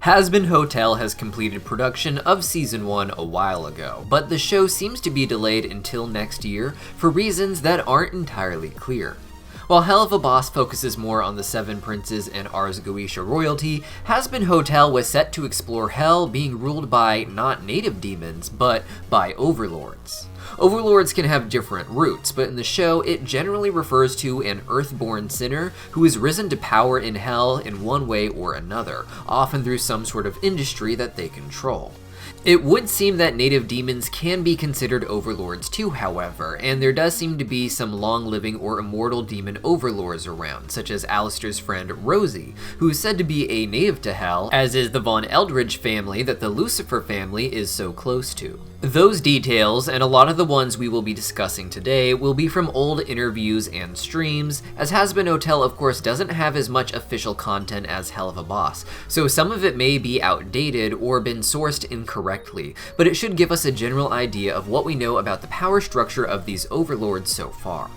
Hazbin Hotel has completed production of Season 1 a while ago, but the show seems to be delayed until next year for reasons that aren't entirely clear. While Helluva Boss focuses more on the Seven Princes and Ars Goetia royalty, Hazbin Hotel was set to explore Hell being ruled by not native demons, but by Overlords. Overlords can have different roots, but in the show it generally refers to an earthborn sinner who has risen to power in Hell in one way or another, often through some sort of industry that they control. It would seem that native demons can be considered overlords too, however, and there does seem to be some long-living or immortal demon overlords around, such as Alistair's friend Rosie, who is said to be a native to Hell, as is the Von Eldridge family that the Lucifer family is so close to. Those details, and a lot of the ones we will be discussing today, will be from old interviews and streams, as Hazbin Hotel of course doesn't have as much official content as Helluva Boss, so some of it may be outdated or been sourced incorrectly, but it should give us a general idea of what we know about the power structure of these overlords so far.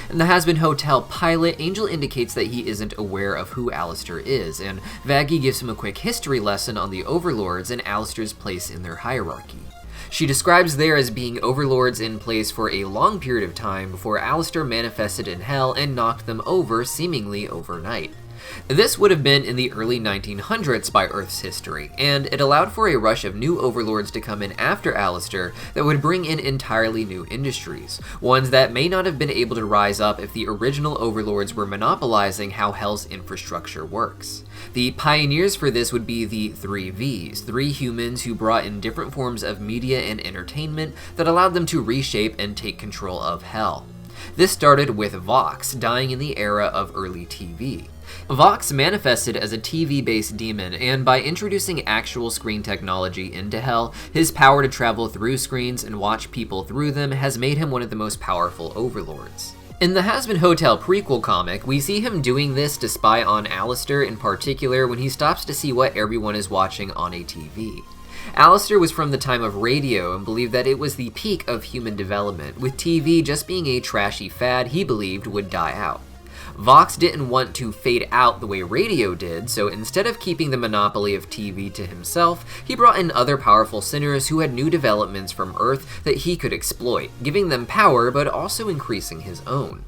In the Hazbin Hotel pilot, Angel indicates that he isn't aware of who Alistair is, and Vaggie gives him a quick history lesson on the overlords and Alistair's place in their hierarchy. She describes there as being overlords in place for a long period of time before Alistair manifested in Hell and knocked them over seemingly overnight. This would have been in the early 1900s by Earth's history, and it allowed for a rush of new overlords to come in after Alistair that would bring in entirely new industries, ones that may not have been able to rise up if the original overlords were monopolizing how Hell's infrastructure works. The pioneers for this would be the 3 Vs, 3 humans who brought in different forms of media and entertainment that allowed them to reshape and take control of Hell. This started with Vox, dying in the era of early TV. Vox manifested as a TV-based demon, and by introducing actual screen technology into Hell, his power to travel through screens and watch people through them has made him one of the most powerful overlords. In the Hazbin Hotel prequel comic, we see him doing this to spy on Alistair in particular when he stops to see what everyone is watching on a TV. Alistair was from the time of radio and believed that it was the peak of human development, with TV just being a trashy fad he believed would die out. Vox didn't want to fade out the way radio did, so instead of keeping the monopoly of TV to himself, he brought in other powerful sinners who had new developments from Earth that he could exploit, giving them power but also increasing his own.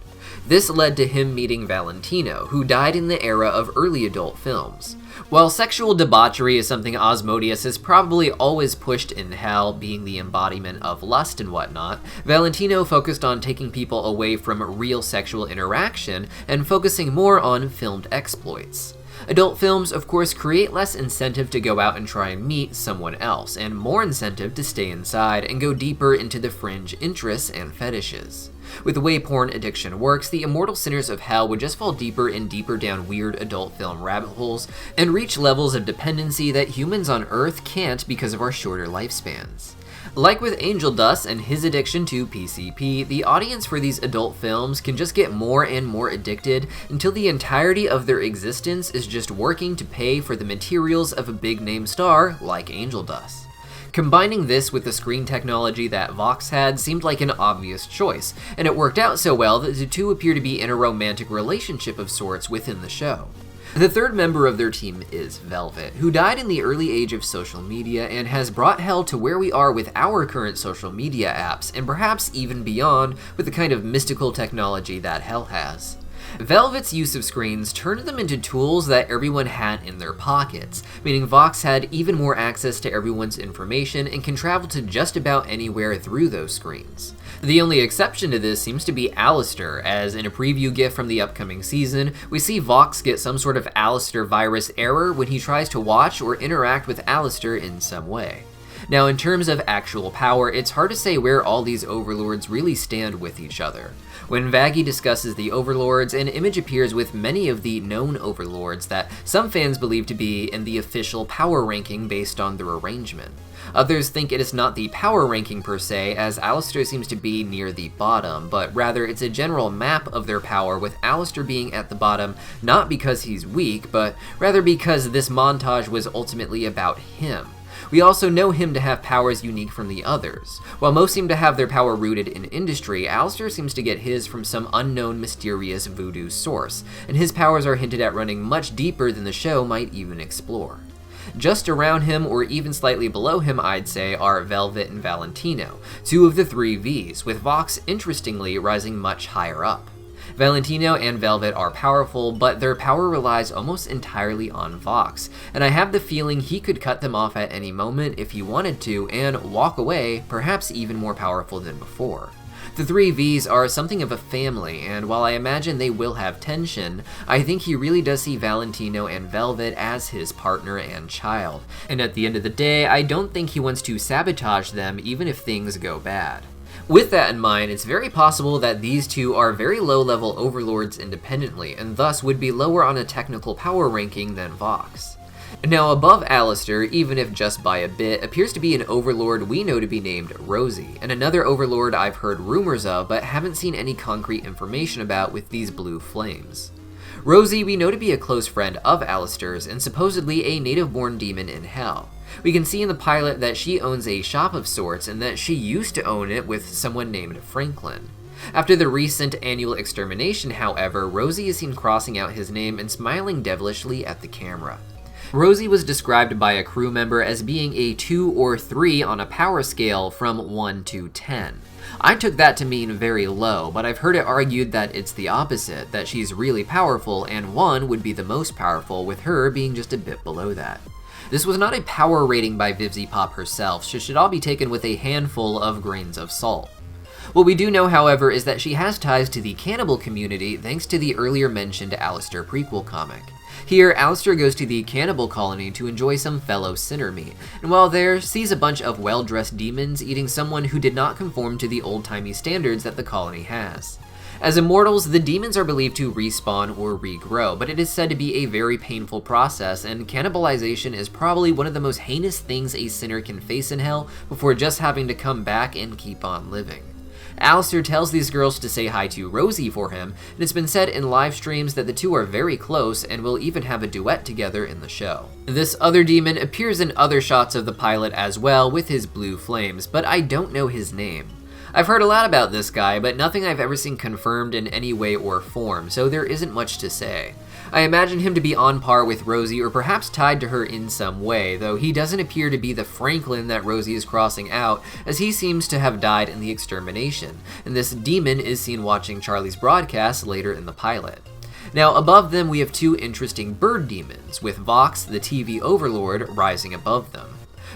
This led to him meeting Valentino, who died in the era of early adult films. While sexual debauchery is something Asmodeus has probably always pushed in Hell, being the embodiment of lust and whatnot, Valentino focused on taking people away from real sexual interaction and focusing more on filmed exploits. Adult films, of course, create less incentive to go out and try and meet someone else, and more incentive to stay inside and go deeper into the fringe interests and fetishes. With the way porn addiction works, the immortal sinners of Hell would just fall deeper and deeper down weird adult film rabbit holes and reach levels of dependency that humans on Earth can't because of our shorter lifespans. Like with Angel Dust and his addiction to PCP, the audience for these adult films can just get more and more addicted until the entirety of their existence is just working to pay for the materials of a big-name star like Angel Dust. Combining this with the screen technology that Vox had seemed like an obvious choice, and it worked out so well that the two appear to be in a romantic relationship of sorts within the show. The third member of their team is Velvet, who died in the early age of social media and has brought Hell to where we are with our current social media apps, and perhaps even beyond with the kind of mystical technology that Hell has. Velvet's use of screens turned them into tools that everyone had in their pockets, meaning Vox had even more access to everyone's information and can travel to just about anywhere through those screens. The only exception to this seems to be Alistair, as in a preview gif from the upcoming season, we see Vox get some sort of Alistair virus error when he tries to watch or interact with Alistair in some way. Now, in terms of actual power, it's hard to say where all these overlords really stand with each other. When Vaggie discusses the overlords, an image appears with many of the known overlords that some fans believe to be in the official power ranking based on their arrangement. Others think it is not the power ranking per se, as Alistair seems to be near the bottom, but rather it's a general map of their power, with Alistair being at the bottom not because he's weak, but rather because this montage was ultimately about him. We also know him to have powers unique from the others. While most seem to have their power rooted in industry, Alistair seems to get his from some unknown mysterious voodoo source, and his powers are hinted at running much deeper than the show might even explore. Just around him, or even slightly below him I'd say, are Velvet and Valentino, two of the three Vs, with Vox interestingly rising much higher up. Valentino and Velvet are powerful, but their power relies almost entirely on Vox, and I have the feeling he could cut them off at any moment if he wanted to and walk away, perhaps even more powerful than before. The three Vs are something of a family, and while I imagine they will have tension, I think he really does see Valentino and Velvet as his partner and child, and at the end of the day, I don't think he wants to sabotage them even if things go bad. With that in mind, it's very possible that these two are very low-level overlords independently, and thus would be lower on a technical power ranking than Vox. Now above Alistair, even if just by a bit, appears to be an overlord we know to be named Rosie, and another overlord I've heard rumors of but haven't seen any concrete information about with these blue flames. Rosie we know to be a close friend of Alistair's and supposedly a native-born demon in Hell. We can see in the pilot that she owns a shop of sorts and that she used to own it with someone named Franklin. After the recent annual extermination, however, Rosie is seen crossing out his name and smiling devilishly at the camera. Rosie was described by a crew member as being a 2 or 3 on a power scale from 1 to 10. I took that to mean very low, but I've heard it argued that it's the opposite, that she's really powerful and 1 would be the most powerful, with her being just a bit below that. This was not a power rating by VivziePop herself, so should all be taken with a handful of grains of salt. What we do know, however, is that she has ties to the cannibal community thanks to the earlier mentioned Alistair prequel comic. Here, Alistair goes to the cannibal colony to enjoy some fellow sinner meat, and while there, sees a bunch of well-dressed demons eating someone who did not conform to the old-timey standards that the colony has. As immortals, the demons are believed to respawn or regrow, but it is said to be a very painful process, and cannibalization is probably one of the most heinous things a sinner can face in hell before just having to come back and keep on living. Alistair tells these girls to say hi to Rosie for him, and it's been said in live streams that the two are very close and will even have a duet together in the show. This other demon appears in other shots of the pilot as well with his blue flames, but I don't know his name. I've heard a lot about this guy, but nothing I've ever seen confirmed in any way or form, so there isn't much to say. I imagine him to be on par with Rosie or perhaps tied to her in some way, though he doesn't appear to be the Franklin that Rosie is crossing out, as he seems to have died in the extermination, and this demon is seen watching Charlie's broadcast later in the pilot. Now above them we have two interesting bird demons, with Vox, the TV overlord, rising above them.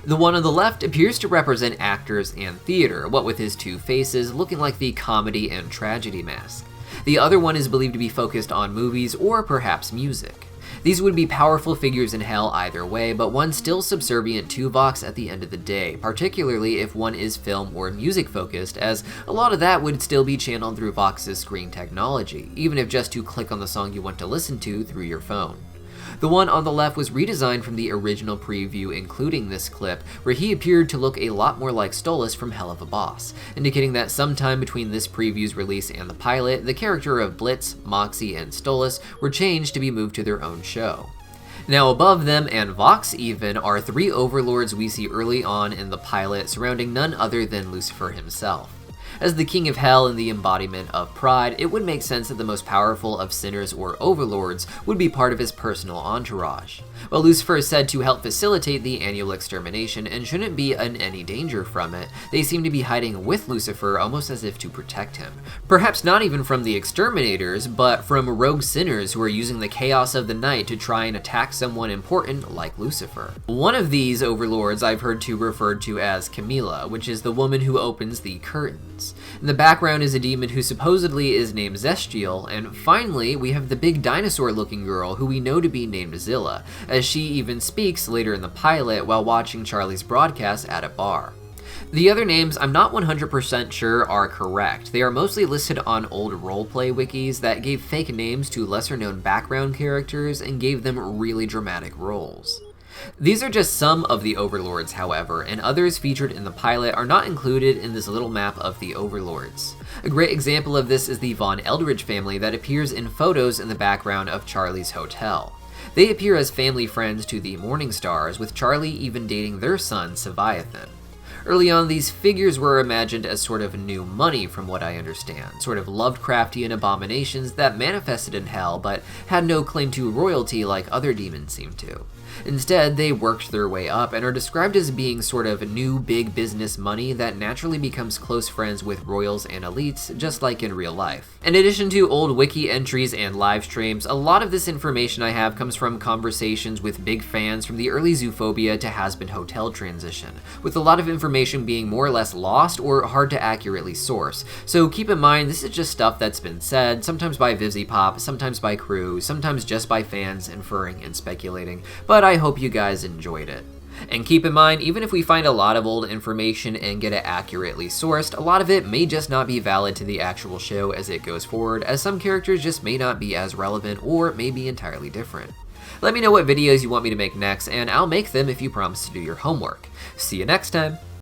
The one on the left appears to represent actors and theater, what with his two faces looking like the comedy and tragedy mask. The other one is believed to be focused on movies or perhaps music. These would be powerful figures in hell either way, but one still subservient to Vox at the end of the day, particularly if one is film or music focused, as a lot of that would still be channeled through Vox's screen technology, even if just to click on the song you want to listen to through your phone. The one on the left was redesigned from the original preview, including this clip, where he appeared to look a lot more like Stolas from Helluva, indicating that sometime between this preview's release and the pilot, the character of Blitz, Moxie, and Stolas were changed to be moved to their own show. Now above them, and Vox even, are three overlords we see early on in the pilot surrounding none other than Lucifer himself. As the king of hell and the embodiment of pride, it would make sense that the most powerful of sinners or overlords would be part of his personal entourage. While Lucifer is said to help facilitate the annual extermination and shouldn't be in any danger from it, they seem to be hiding with Lucifer almost as if to protect him. Perhaps not even from the exterminators, but from rogue sinners who are using the chaos of the night to try and attack someone important like Lucifer. One of these overlords I've heard referred to as Camilla, which is the woman who opens the curtains. In the background is a demon who supposedly is named Zestiel, and finally we have the big dinosaur-looking girl who we know to be named Zilla, as she even speaks later in the pilot while watching Charlie's broadcast at a bar. The other names I'm not 100% sure are correct. They are mostly listed on old roleplay wikis that gave fake names to lesser-known background characters and gave them really dramatic roles. These are just some of the overlords, however, and others featured in the pilot are not included in this little map of the overlords. A great example of this is the Von Eldridge family that appears in photos in the background of Charlie's hotel. They appear as family friends to the Morning Stars, with Charlie even dating their son, Seviathan. Early on, these figures were imagined as sort of new money from what I understand, sort of Lovecraftian abominations that manifested in hell but had no claim to royalty like other demons seem to. Instead, they worked their way up and are described as being sort of new big business money that naturally becomes close friends with royals and elites, just like in real life. In addition to old wiki entries and live streams, a lot of this information I have comes from conversations with big fans from the early Zoophobia to Hazbin Hotel transition, with a lot of information being more or less lost or hard to accurately source. So keep in mind, this is just stuff that's been said, sometimes by VivziePop, sometimes by crew, sometimes just by fans inferring and speculating, but I hope you guys enjoyed it. And keep in mind, even if we find a lot of old information and get it accurately sourced, a lot of it may just not be valid to the actual show as it goes forward, as some characters just may not be as relevant or may be entirely different. Let me know what videos you want me to make next, and I'll make them if you promise to do your homework. See you next time!